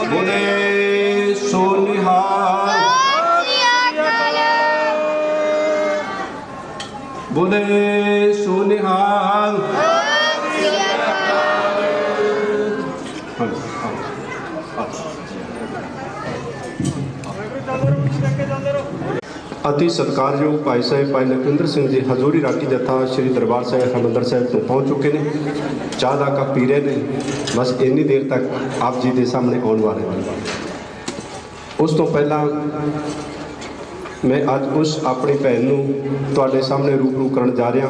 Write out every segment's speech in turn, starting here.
बोले सो निहाल, बोले सो निहाल। अति सत्कारयोग भाई साहब भाई लखविंदर सिंह जी हजूरी राठी जत्था श्री दरबार साहब हरिमंदर साहब तो पहुँच चुके हैं। चाह का कप पी रहे हैं, बस इन्नी देर तक आप जी के सामने आने वाले हैं। उस तो पहला मैं अज उस अपनी भैन नूं तुहाडे सामने रूबरू करन जा रहा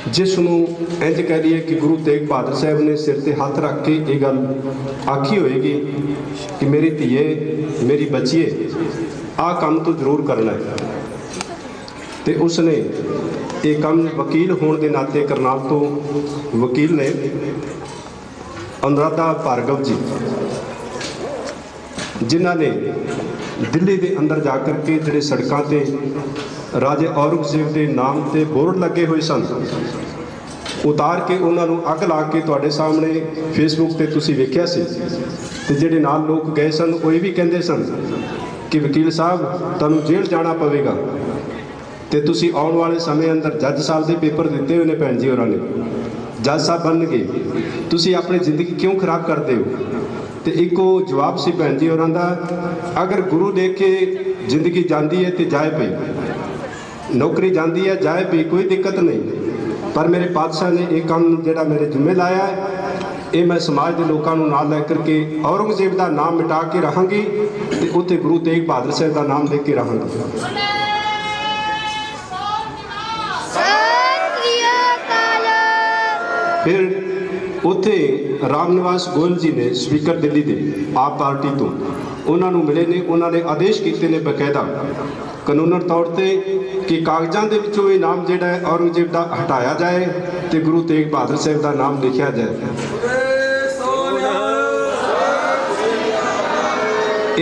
जिसनों इंज कह लीए कि गुरु तेग बहादुर साहब ने सिर ते हाथ रख के ये गल आखी होएगी कि मेरी धीए मेरी बच्चीए आ काम तो जरूर करना है। तो उसने ये काम वकील होने के नाते करनाल तो वकील ने अनुराधा भार्गव जी जिन्हों ने दिल्ली के अंदर जाकर के जोड़े सड़कों से राजे औरंगजेब के नाम से बोर्ड लगे हुए सन उतार के उन्होंने अग ला के तुहाडे सामने फेसबुक पर तुसीं वेख्या सी। ते जिहड़े नाल लोग गए सन वो ये भी कहते सन कि वकील साहब तुहानूं जेल जाना पवेगा तो तुसीं आने वाले समय अंदर जज साहब के पेपर दिते हुए ने भैन जी होरां ने जज साहब बन गए तुसीं अपनी जिंदगी क्यों खराब करते हो। तो एको जवाब सी भैन जी होरां दा अगर गुरु दे के जिंदगी जाती है तो जाए पई नौकरी जाती है जाए पई कोई दिक्कत नहीं पर मेरे पातशाह ने एक काम जिहड़ा मेरे जिम्मे लाया है ये मैं समाज के लोगों को नाल लैकर के औरंगजेब का नाम मिटा के रहांगी तो उत्थे गुरु तेग बहादुर साहब का नाम लेके रहांगी। फिर उत्थे राम निवास गोयल जी ने स्पीकर दिल्ली के आप पार्टी तो उन्होंने मिले ने उन्होंने आदेश किए ने बकायदा कानूनन तौर पर कि कागजां दे विचों ये नाम जिहड़ा है औरंगजेब का हटाया जाए तो गुरु तेग बहादुर साहब का नाम लिखा जाए।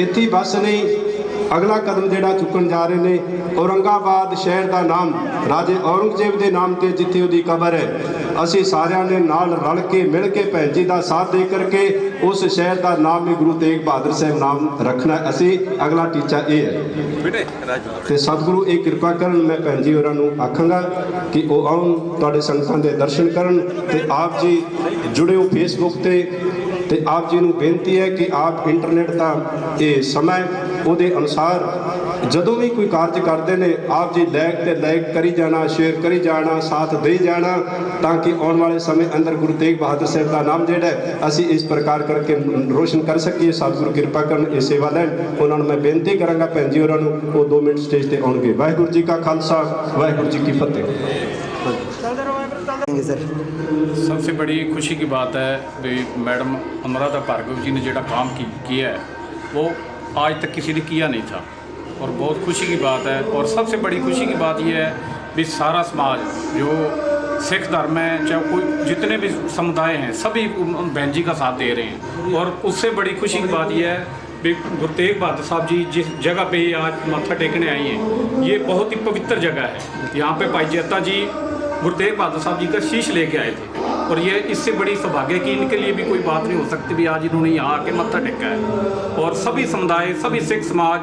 इत्थे बस नहीं अगला कदम जिहड़ा चुकन जा रहे हैं औरंगाबाद शहर का नाम राजे औरंगजेब के नाम से जिथे उसकी कबर है असी सारिਆਂ ने नाल रल के मिल के भैन जी का साथ दे करके उस शहर का नाम भी गुरु तेग बहादुर साहब नाम रखना असी अगला टीचा ये है। तो सतगुरु ये कृपा करन मैं भैन जी होरां नूं आखांगा कि वो आउण तुहाडे संगतां दे दर्शन करन ते आप जी जुड़े हो फेसबुक ते आप जी नूं बेनती है कि आप इंटरनेट का ये समय उहदे अनुसार जदों भी कोई कार्य करते हैं आप जी लाइक करी जाना शेयर करी जाना साथ दे जाना ताकि आने वाले समय अंदर गुरु तेग बहादुर साहब का नाम जिहड़ा असी इस प्रकार करके रोशन कर सकीए। सतगुरु कृपा करन ये सेवा लैन उन्होंने मैं बेनती करांगा भैन जी होरां नूं वो 2 मिनट स्टेज पर आउणगे। वाहिगुरू जी का खालसा वाहिगुरू जी की फतेह। सबसे बड़ी खुशी की बात है भी मैडम अनुराधा भार्गव जी ने जो काम किया है वो आज तक किसी ने किया नहीं था और बहुत खुशी की बात है। और सबसे बड़ी खुशी की बात यह है भी सारा समाज जो सिख धर्म है चाहे कोई जितने भी समुदाय हैं सभी बहन जी का साथ दे रहे हैं। और उससे बड़ी खुशी की बात यह है भी गुरु तेग बहादुर साहब जी जिस जगह पे आज माथा टेकने आई हैं ये बहुत ही पवित्र जगह है। यहाँ पे भाई जेता जी गुरु तेग बहादुर साहब जी का शीश लेके आए थे और ये इससे बड़ी सौभाग्य की इनके लिए भी कोई बात नहीं हो सकती भी आज इन्होंने यहाँ आके मत्था टेका है। और सभी समुदाय सभी सिख समाज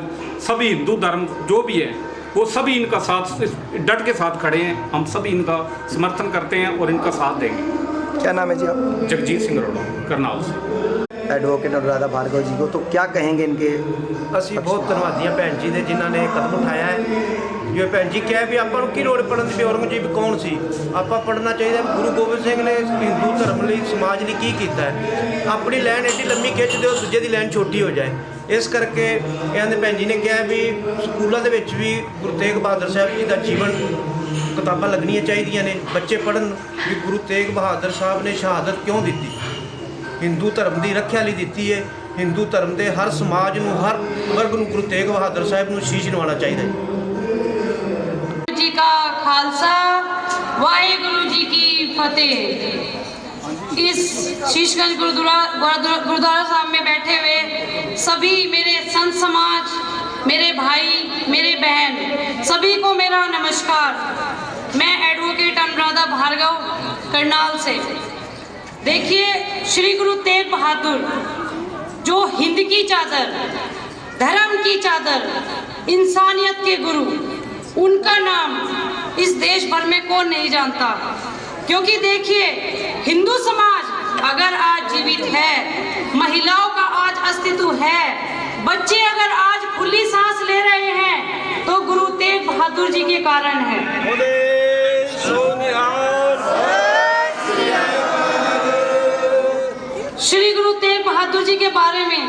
सभी हिंदू धर्म जो भी है वो सभी इनका साथ डट के साथ खड़े हैं। हम सभी इनका समर्थन करते हैं और इनका साथ देंगे। क्या नाम है जी आप? जगजीत सिंह अरोड़ा, करनाल से। एडवोकेट अनुराधा भार्गव जी को तो क्या कहेंगे इनके? ਅਸੀਂ ਬਹੁਤ ਧੰਨਵਾਦੀ ਹਾਂ ਭੈਣ ਜੀ ਦੇ ਜਿਨ੍ਹਾਂ ਨੇ ਕਦਮ ਉਠਾਇਆ ਹੈ। ਜਿਵੇਂ ਭੈਣ ਜੀ ਕਿਹਾ ਵੀ ਆਪਾਂ ਨੂੰ ਕੀ ਲੋੜ ਪੜਨ ਦੀ ਵੀ ਔਰੰਗਜ਼ੇਬ ਕੌਣ ਸੀ, ਆਪਾਂ ਪੜਨਾ ਚਾਹੀਦਾ ਗੁਰੂ ਗੋਬਿੰਦ ਸਿੰਘ ਨੇ ਹਿੰਦੂ ਧਰਮ ਲਈ ਸਮਾਜ ਲਈ ਕੀ ਕੀਤਾ ਹੈ। ਆਪਣੀ ਲਾਈਨ ਐਡੀ ਲੰਮੀ ਖਿੱਚ ਦਿਓ ਦੂਜੇ ਦੀ ਲਾਈਨ ਛੋਟੀ ਹੋ ਜਾਏ। ਇਸ ਕਰਕੇ ਇਹਨਾਂ ਦੇ ਭੈਣ ਜੀ ਨੇ ਕਿਹਾ ਵੀ ਸਕੂਲਾਂ ਦੇ ਵਿੱਚ ਵੀ ਗੁਰੂ ਤੇਗ ਬਹਾਦਰ ਸਾਹਿਬ ਜੀ ਦਾ ਜੀਵਨ ਕਿਤਾਬਾਂ ਲੱਗਣੀਆਂ ਚਾਹੀਦੀਆਂ ਨੇ, ਬੱਚੇ ਪੜ੍ਹਨ ਵੀ ਗੁਰੂ ਤੇਗ ਬਹਾਦਰ ਸਾਹਿਬ ਨੇ ਸ਼ਹਾਦਤ ਕਿਉਂ ਦਿੱਤੀ, ਹਿੰਦੂ ਧਰਮ ਦੀ ਰੱਖਿਆ ਲਈ ਦਿੱਤੀ ਹੈ। ਹਿੰਦੂ ਧਰਮ ਦੇ ਹਰ ਸਮਾਜ ਨੂੰ ਹਰ ਵਰਗ ਨੂੰ ਗੁਰੂ ਤੇਗ ਬਹਾਦਰ ਸਾਹਿਬ ਨੂੰ ਸ਼ੀਸ਼ ਨਿਵਾਉਣਾ ਚਾਹੀਦਾ ਹੈ। जी का खालसा वाहेगुरु जी की फतेह। इस शीशगंज गुरुद्वारा साहब में बैठे हुए सभी मेरे संत समाज, मेरे भाई, मेरे बहन, सभी को मेरा नमस्कार। मैं एडवोकेट अनुराधा भार्गव करनाल से। देखिए, श्री गुरु तेग बहादुर जो हिंद की चादर, धर्म की चादर, इंसानियत के गुरु, उनका नाम इस देश भर में कौन नहीं जानता। क्योंकि देखिए, हिंदू समाज अगर आज जीवित है, महिलाओं का आज अस्तित्व है, बच्चे अगर आज खुली सांस ले रहे हैं तो गुरु तेग बहादुर जी के कारण है। श्री गुरु तेग बहादुर जी के बारे में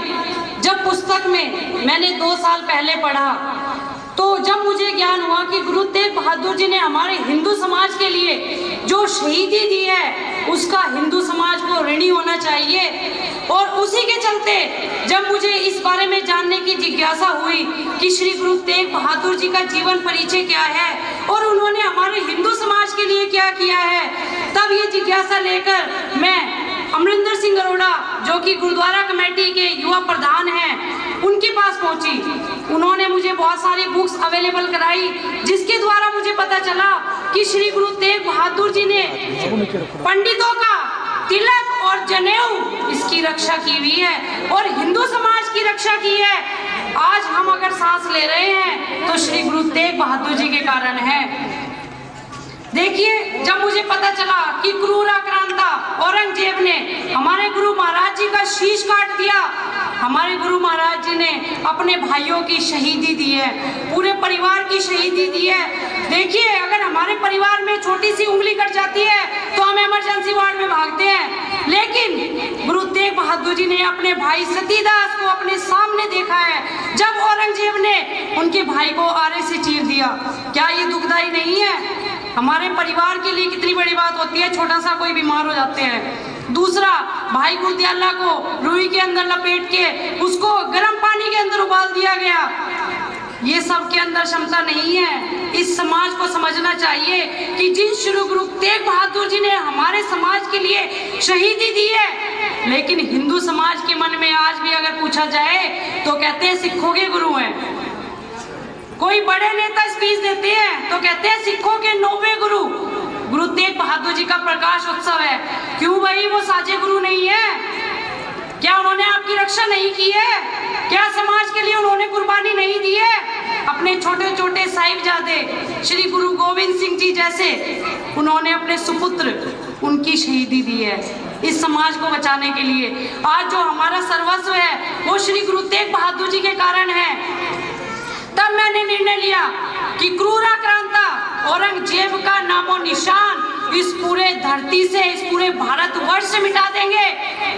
जब पुस्तक में मैंने 2 साल पहले पढ़ा तो जब मुझे ज्ञान हुआ कि गुरु तेग बहादुर जी ने हमारे हिंदू समाज के लिए जो शहीदी दी है उसका हिंदू समाज को ऋणी होना चाहिए। और उसी के चलते जब मुझे इस बारे में जानने की जिज्ञासा हुई कि श्री गुरु तेग बहादुर जी का जीवन परिचय क्या है और उन्होंने हमारे हिंदू समाज के लिए क्या किया है, तब ये जिज्ञासा लेकर मैं अमरिंदर सिंह अरोड़ा जो कि गुरुद्वारा कमेटी के युवा प्रधान हैं उनके पास पहुंची। उन्होंने मुझे बहुत सारी बुक्स अवेलेबल कराई जिसके द्वारा मुझे पता चला कि श्री गुरु तेग बहादुर जी ने पंडितों का तिलक और जनेऊ इसकी रक्षा की हुई है और हिंदू समाज की रक्षा की है। आज हम अगर सांस ले रहे हैं तो श्री गुरु तेग बहादुर जी के कारण है। देखिए, जब मुझे पता चला कि क्रूर आक्रांता औरंगजेब ने हमारे गुरु महाराज जी का शीश काट दिया, हमारे गुरु महाराज जी ने अपने भाइयों की शहीदी दी है, पूरे परिवार की शहीदी दी है। देखिए, अगर हमारे परिवार में छोटी सी उंगली कट जाती है तो हम इमरजेंसी वार्ड में भागते हैं, लेकिन गुरु तेग बहादुर जी ने अपने भाई सतीदास को अपने सामने देखा है जब औरंगजेब ने उनके भाई को आरे से चीर दिया। क्या ये दुखदाई नहीं है? हमारे परिवार के लिए कितनी बड़ी बात होती है, छोटा सा कोई बीमार हो जाते हैं। दूसरा, भाई गुरदयाला को रुई के अंदर लपेट के उसको गर्म पानी के अंदर उबाल दिया गया। ये सब के अंदर क्षमता नहीं है। इस समाज को समझना चाहिए कि जिन श्री गुरु तेग बहादुर जी ने हमारे समाज के लिए शहीदी दी है, लेकिन हिंदू समाज के मन में आज भी अगर पूछा जाए तो कहते हैं सिखों के गुरु हैं। कोई बड़े नेता स्पीच देते हैं तो कहते हैं सिखों के 90 गुरु। गुरु तेग बहादुर जी का प्रकाश उत्सव है, क्यों भाई वो साझे गुरु नहीं है? क्या उन्होंने आपकी रक्षा नहीं की है? क्या समाज के लिए उन्होंने कुर्बानी नहीं दी है? अपने छोटे छोटे साहिबजादे श्री गुरु गोविंद सिंह जी जैसे उन्होंने अपने सुपुत्र उनकी शहीदी दी है इस समाज को बचाने के लिए। आज जो हमारा सर्वस्व है वो श्री गुरु तेग बहादुर जी के कारण है। तब मैंने निर्णय लिया कि क्रूर आक्रांता औरंगजेब का नामो निशान इस पूरे धरती से, इस पूरे भारतवर्ष से मिटा देंगे।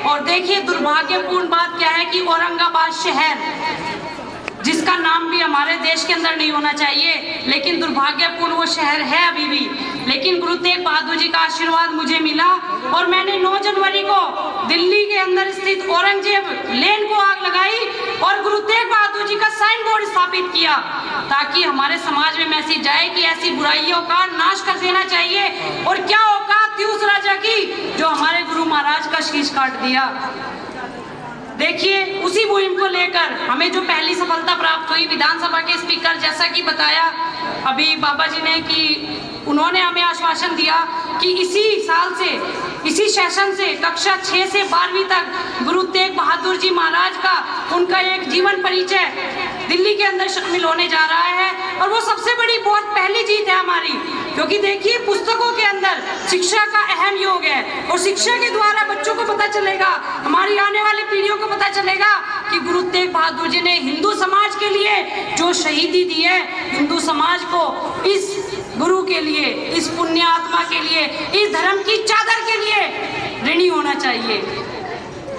और देखिए, दुर्भाग्यपूर्ण बात क्या है कि औरंगाबाद शहर जिसका नाम भी हमारे देश के अंदर नहीं होना चाहिए, लेकिन दुर्भाग्यपूर्ण वो शहर है अभी भी। लेकिन गुरु तेग बहादुर जी का आशीर्वाद मुझे मिला और मैंने 9 जनवरी को दिल्ली के अंदर स्थित औरंगजेब लेन को आग लगाई और गुरु तेग बहादुर जी का साइन बोर्ड स्थापित किया ताकि हमारे समाज में मैसेज जाए कि ऐसी बुराइयों का नाश कर देना चाहिए। और क्या औकात थी उस राजा की जो हमारे गुरु महाराज का शीश काट दिया। देखिए, उसी मुहिम को लेकर हमें जो पहली सफलता प्राप्त हुई, विधानसभा के स्पीकर जैसा कि बताया अभी बाबा जी ने कि उन्होंने हमें आश्वासन दिया कि इसी साल से, इसी सेशन से कक्षा 6 से 12वीं तक गुरु तेग बहादुर जी महाराज का उनका एक जीवन परिचय दिल्ली के अंदर शामिल होने जा रहा है, और वो सबसे बड़ी बहुत पहली जीत है हमारी। क्योंकि देखिए, पुस्तकों के अंदर शिक्षा का अहम योग है, और शिक्षा के द्वारा बच्चों को पता चलेगा, हमारी आने वाली पीढ़ियों को पता चलेगा कि गुरु तेग बहादुर जी ने हिंदू समाज के लिए जो शहीदी दी है, हिंदू समाज को इस गुरु के लिए, इस पुण्य आत्मा के लिए, इस धर्म की चादर के लिए ऋणी होना चाहिए।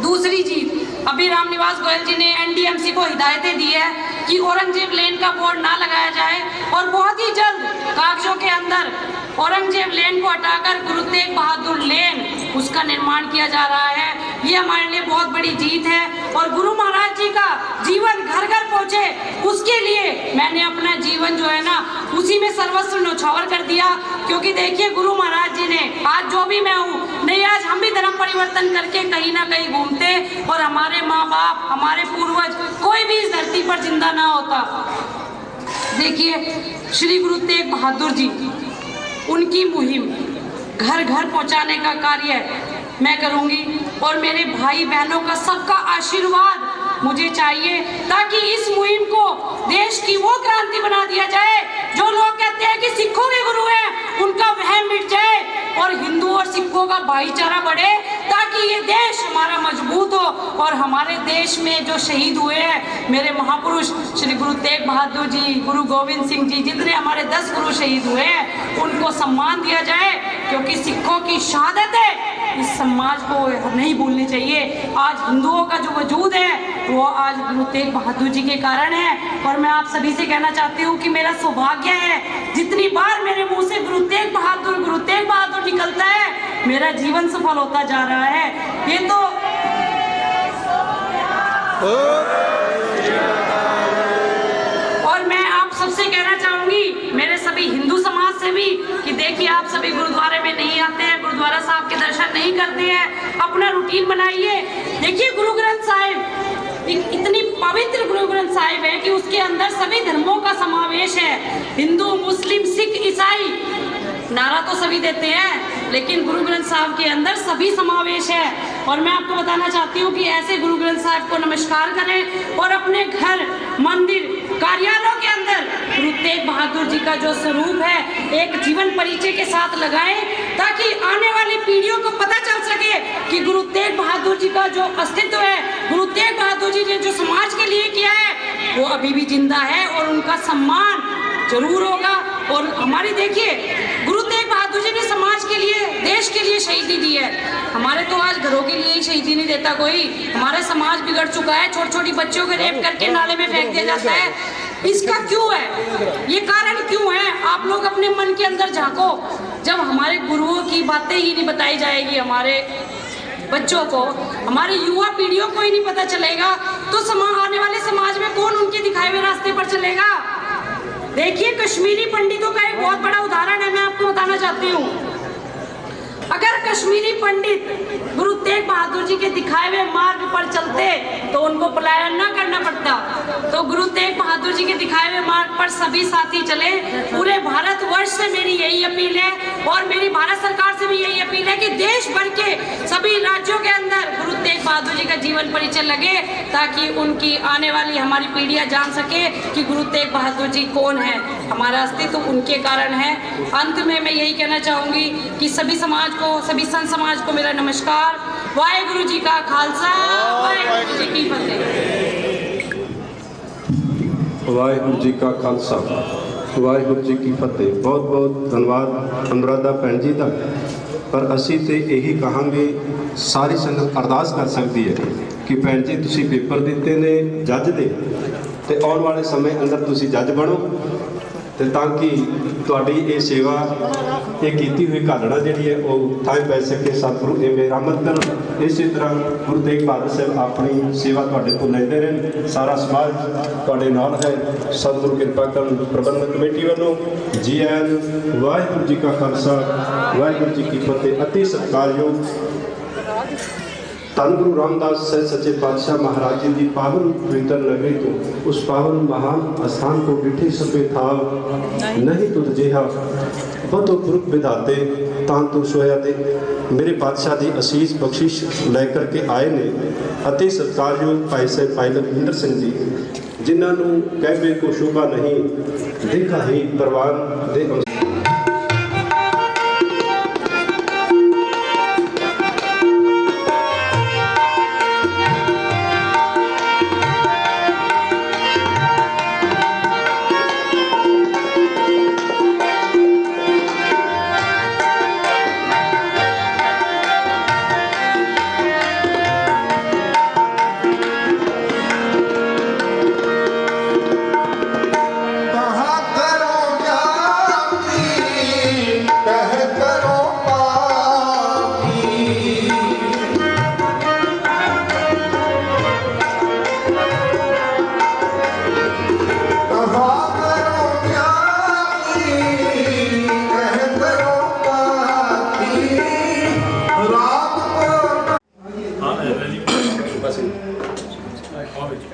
दूसरी चीज, अभी रामनिवास गोयल जी ने एनडीएमसी को हिदायतें दी है कि औरंगजेब लेन का बोर्ड ना लगाया जाए, और बहुत ही जल्द कागजों के अंदर औरंगजेब लेन को हटाकर गुरु तेग बहादुर लेन उसका निर्माण किया जा रहा है। ये हमारे लिए बहुत बड़ी जीत है, और गुरु महाराज जी का जीवन घर घर पहुंचे, उसके लिए मैंने अपना जीवन जो है ना उसी में सर्वस्व न्यौछावर कर दिया। क्योंकि देखिए, गुरु महाराज जी ने, आज जो भी मैं हूँ, नहीं आज हम भी धर्म परिवर्तन करके कहीं ना कहीं घूमते, और हमारे माँ बाप, हमारे पूर्वज, कोई भी इस धरती पर जिंदा ना होता। देखिए, श्री गुरु तेग बहादुर जी, उनकी मुहिम घर घर पहुंचाने का कार्य मैं करूंगी, और मेरे भाई बहनों का सबका आशीर्वाद मुझे चाहिए, ताकि इस मुहिम को देश की वो क्रांति बना दिया जाए जो लोग कहते हैं कि सिखों के गुरु हैं, उनका वहम मिट जाए, और हिंदू और सिखों का भाईचारा बढ़े, ताकि ये देश हमारा मजबूत हो, और हमारे देश में जो शहीद हुए हैं मेरे महापुरुष श्री गुरु तेग बहादुर जी, गुरु गोविंद सिंह जी, जितने हमारे 10 गुरु शहीद हुए हैं, उनको सम्मान दिया जाए। क्योंकि सिखों की शहादत है, इस समाज को नहीं भूलनी चाहिए। आज हिंदुओं का जो वजूद है वो आज गुरु तेग बहादुर जी के कारण है, और मैं आप सभी से कहना चाहती हूँ कि मेरा सौभाग्य है, जितनी बार मेरे मुंह से गुरु तेग बहादुर निकलता है, मेरा जीवन सफल होता जा रहा है। ये तो और मैं आप सबसे कहना चाहूंगी, मेरे सभी हिंदू समाज से भी, कि देखिए, आप सभी गुरुद्वारे में नहीं आते हैं, गुरुद्वारा साहब के दर्शन नहीं करते हैं, अपना रूटीन बनाइए। देखिए, गुरु ग्रंथ साहिब इतनी पवित्र गुरु ग्रंथ साहिब है कि उसके अंदर सभी धर्मों का समावेश है, हिंदू, मुस्लिम, सिख, ईसाई। नारा तो सभी देते हैं, लेकिन गुरु ग्रंथ साहिब के अंदर सभी समावेश है। और मैं आपको बताना चाहती हूँ कि ऐसे गुरु ग्रंथ साहिब को नमस्कार करें, और अपने घर, मंदिर, कार्यालयों के अंदर गुरु तेग बहादुर जी का जो स्वरूप है एक जीवन परिचय के साथ लगाएं, ताकि आने वाली पीढ़ियों को पता चल सके कि गुरु तेग बहादुर जी का जो अस्तित्व है, गुरु तेग बहादुर जी ने जो समाज के लिए किया है, वो अभी भी जिंदा है, और उनका सम्मान जरूर होगा। और हमारी देखिए, गुरु तेग बहादुर जी ने समाज के लिए, देश के लिए शहीदी दी है। हमारे तो आज घरों के लिए ही शहीदी नहीं देता कोई, हमारा समाज बिगड़ चुका है, छोटी छोटी बच्चियों को रेप करके नाले में फेंक दिया जाता है। इसका क्यों है? ये कारण क्यों है? आप लोग अपने मन के अंदर झांको। जब हमारे गुरुओं की बातें ही नहीं बताई जाएगी हमारे बच्चों को, हमारी युवा पीढ़ियों को ही नहीं पता चलेगा, तो आने वाले समाज में कौन उनके दिखाए हुए रास्ते पर चलेगा? देखिए, कश्मीरी पंडितों का एक बहुत बड़ा उदाहरण है, मैं आपको बताना चाहती हूँ। अगर कश्मीरी पंडित गुरु तेग बहादुर जी के दिखाए हुए मार्ग पर चलते तो उनको पलायन न करना पड़ता। तो गुरु तेग बहादुर जी के दिखाए हुए मार्ग पर सभी साथी चले। पूरे भारतवर्ष से मेरी यही अपील है, और मेरी भारत सरकार से भी यही अपील है कि देश भर के सभी राज्यों के अंदर गुरु तेग बहादुर जी का जीवन परिचय लगे, ताकि उनकी आने वाली हमारी पीढ़ियां जान सके कि गुरु तेग बहादुर जी कौन है। हमारा अस्तित्व उनके कारण है। अंत में मैं यही कहना चाहूँगी कि सभी समाज को, सभी संत समाज को मेरा नमस्कार। वाहेगुरु जी का खालसा, वाहेगुरु जी की फतेह। वाहेगुरु जी का खालसा, वाहेगुरु जी की फतेह। बहुत बहुत धन्यवाद अनुराधा भैन जी का। पर असी तो यही कहांगे, सारी संगत अरदास कर सकती है कि भैन जी तुसी पेपर दिते ने जज दे, तो आने वाले समय अंदर तुसी जज बनो, तो ताकि तुहाडी ये सेवा, ये कीती हुई घालना जिहड़ी है वो थां पै सके। सतगुरु इवें रहमत करन। इस तरह गुरु तेग बहादुर साहब अपनी सेवा तुहाडे तो लैंदे रहन। सारा समाज तुहाडे नाल है। सतगुरु किरपा करन। प्रबंधक कमेटी वालों जी आयन। वाहिगुरू जी का खालसा, वाहिगुरू जी की फतेह। अति सत्कारयोग धन गुरु रामदास सह सच्चे पातशाह महाराज जी की पावन पवित्र नगरी को, उस पावन महान स्थान को डिठे सपे था नहीं तुझ जिहा बतो पुरख विधाते तां तू सोया दे। मेरे पातशाह की असीस बख्शिश लैकर के आए ने। अति सत्कारयोग भाई साहब भाई लखविंदर सिंह जी ਜਿਨ੍ਹਾਂ ਨੂੰ ਕਹਿਵੇ ਕੋ ਸ਼ੋਭਾ ਨਹੀਂ ਦੇਖਾ ਹੀ ਪ੍ਰਵਾਨ ਦੇ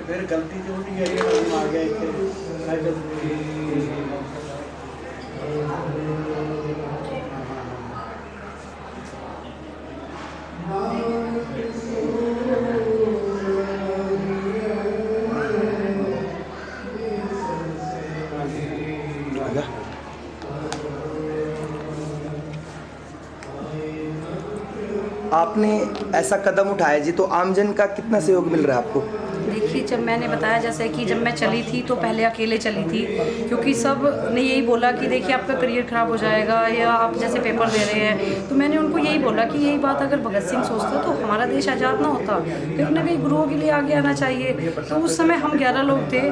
फिर गलती तो नहीं करी आ गया इतने आपने ऐसा कदम उठाया जी, तो आमजन का कितना सहयोग मिल रहा है आपको? देखिए, जब मैंने बताया जैसे कि जब मैं चली थी तो पहले अकेले चली थी, क्योंकि सब ने यही बोला कि देखिए आपका करियर ख़राब हो जाएगा या आप जैसे पेपर दे रहे हैं। तो मैंने उनको यही बोला कि यही बात अगर भगत सिंह सोचता तो हमारा देश आज़ाद ना होता, कहीं ना कहीं गुरुओं के लिए आगे आना चाहिए। तो उस समय हम 11 लोग थे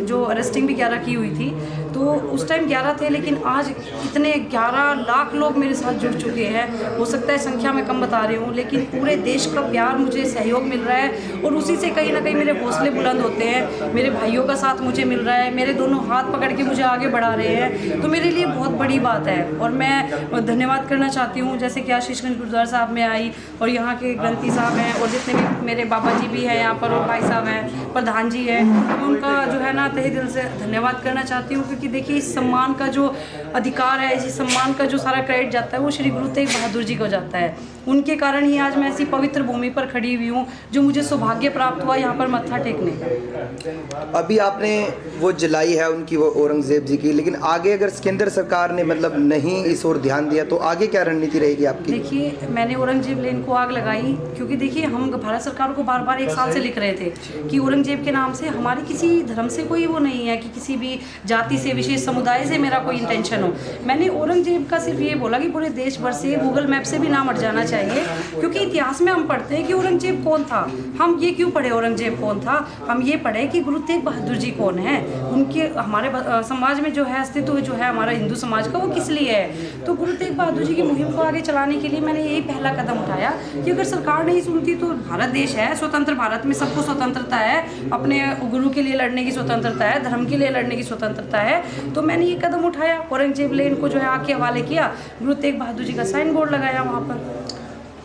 जो अरेस्टिंग भी 11 की हुई थी, तो उस टाइम 11 थे, लेकिन आज इतने 11 लाख लोग मेरे साथ जुड़ चुके हैं। हो सकता है संख्या में कम बता रही हूँ, लेकिन पूरे देश का प्यार मुझे सहयोग मिल रहा है और उसी से कहीं ना कहीं मेरे हौसले बुलंद होते हैं। मेरे भाइयों का साथ मुझे मिल रहा है, मेरे दोनों हाथ पकड़ के मुझे आगे बढ़ा रहे हैं, तो मेरे लिए बहुत बड़ी बात है। और मैं धन्यवाद करना चाहती हूँ, जैसे कि आशीषगंज गुरुद्वारा साहब में आई और यहाँ के ग्रंथी साहब हैं और जितने भी मेरे बाबा जी भी हैं यहाँ पर और भाई साहब हैं, प्रधान जी हैं, मैं उनका जो है ना तहे दिल से धन्यवाद करना चाहती हूँ। क्योंकि देखिए, इस सम्मान का जो अधिकार है, इस सम्मान का जो सारा क्रेडिट जाता है वो श्री गुरु तेग बहादुर जी को जाता है। उनके कारण ही आज मैं ऐसी पवित्र भूमि पर खड़ी हुई हूँ जो मुझे सौभाग्य प्राप्त हुआ यहाँ पर मत्था टेकने का। अभी आपने वो जलाई है उनकी, वो औरंगजेब जी की, लेकिन आगे अगर केंद्र सरकार ने मतलब नहीं इस ओर ध्यान दिया तो आगे क्या रणनीति रहेगी आपकी? देखिए, मैंने औरंगजेब लेन को आग लगाई, क्योंकि देखिए हम भारत सरकार को बार बार 1 साल से लिख रहे थे कि औरंगजेब के नाम से हमारी किसी धर्म से कोई वो नहीं है कि किसी भी जाति से, विशेष समुदाय से मेरा कोई इंटेंशन हो। मैंने औरंगजेब का सिर्फ ये बोला कि पूरे देश भर से गूगल मैप से भी नाम हट जाना चाहिए, क्योंकि इतिहास में हम पढ़ते हैं कि औरंगजेब कौन था। हम ये क्यों पढ़े औरंगजेब कौन था, हम ये पढ़े कि गुरु तेग बहादुर जी कौन है, उनके हमारे समाज में जो है अस्तित्व जो है हमारा हिंदू समाज का, वो किस लिए है। तो गुरु तेग बहादुर जी की मुहिम को आगे चलाने के लिए मैंने यही पहला कदम उठाया कि अगर सरकार नहीं सुनती तो भारत देश है, स्वतंत्र भारत में सबको स्वतंत्रता है, अपने गुरु के लिए लड़ने की स्वतंत्रता है, धर्म के लिए लड़ने की स्वतंत्रता है। तो मैंने ये कदम उठाया, औरंगजेब लेन को जो है आके हवाले किया, गुरु तेग बहादुर जी का साइन बोर्ड लगाया वहाँ पर।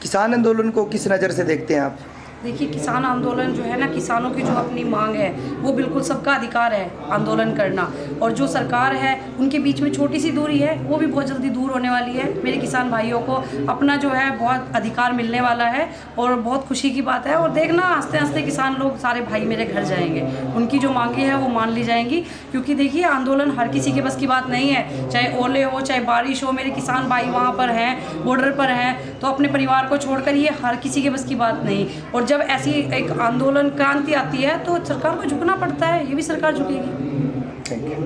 किसान आंदोलन को किस नज़र से देखते हैं आप? देखिए, किसान आंदोलन जो है ना, किसानों की जो अपनी मांग है वो बिल्कुल सबका अधिकार है आंदोलन करना, और जो सरकार है उनके बीच में छोटी सी दूरी है, वो भी बहुत जल्दी दूर होने वाली है। मेरे किसान भाइयों को अपना जो है बहुत अधिकार मिलने वाला है और बहुत खुशी की बात है। और देखना, आस्ते आस्ते किसान लोग सारे भाई मेरे घर जाएंगे, उनकी जो मांगे हैं वो मान ली जाएंगी। क्योंकि देखिए, आंदोलन हर किसी के बस की बात नहीं है, चाहे ओले हो चाहे बारिश हो। मेरे किसान भाई वहाँ पर हैं, बॉर्डर पर हैं, तो अपने परिवार को छोड़कर ये हर किसी के बस की बात नहीं। और जब ऐसी एक आंदोलन क्रांति आती है तो सरकार को झुकना पड़ता है, ये भी सरकार झुकेगी। Thank you.